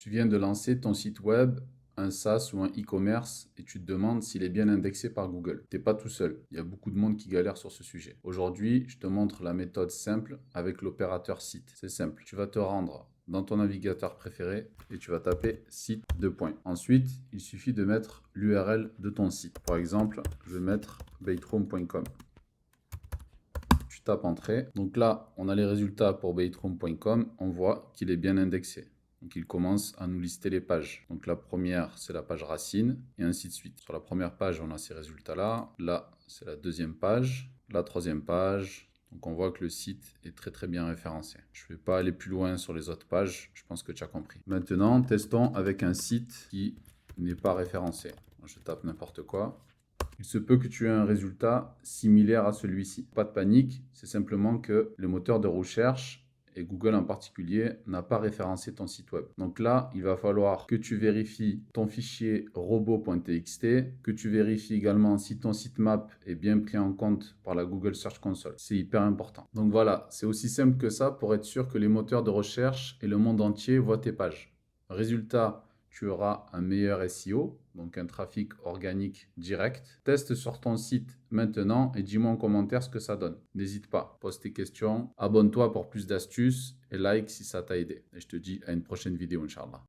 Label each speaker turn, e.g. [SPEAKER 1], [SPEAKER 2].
[SPEAKER 1] Tu viens de lancer ton site web, un SaaS ou un e-commerce et tu te demandes s'il est bien indexé par Google. Tu n'es pas tout seul, il y a beaucoup de monde qui galère sur ce sujet. Aujourd'hui, je te montre la méthode simple avec l'opérateur site. C'est simple, tu vas te rendre dans ton navigateur préféré et tu vas taper site . Ensuite, il suffit de mettre l'URL de ton site. Par exemple, je vais mettre baitroom.com. Tu tapes entrée. Donc là, on a les résultats pour baitroom.com. On voit qu'il est bien indexé. Donc il commence à nous lister les pages. Donc la première, c'est la page racine et ainsi de suite. Sur la première page, on a ces résultats-là. Là, c'est la deuxième page, la troisième page. Donc on voit que le site est très bien référencé. Je ne vais pas aller plus loin sur les autres pages. Je pense que tu as compris. Maintenant, testons avec un site qui n'est pas référencé. Je tape n'importe quoi. Il se peut que tu aies un résultat similaire à celui-ci. Pas de panique, c'est simplement que le moteur de recherche, et Google en particulier, n'a pas référencé ton site web. Donc là, il va falloir que tu vérifies ton fichier robot.txt, que tu vérifies également si ton sitemap est bien pris en compte par la Google Search Console. C'est hyper important. Donc voilà, c'est aussi simple que ça pour être sûr que les moteurs de recherche et le monde entier voient tes pages. Résultat, tu auras un meilleur SEO, donc un trafic organique direct. Teste sur ton site maintenant et dis-moi en commentaire ce que ça donne. N'hésite pas, pose tes questions, abonne-toi pour plus d'astuces et like si ça t'a aidé. Et je te dis à une prochaine vidéo, Inch'Allah.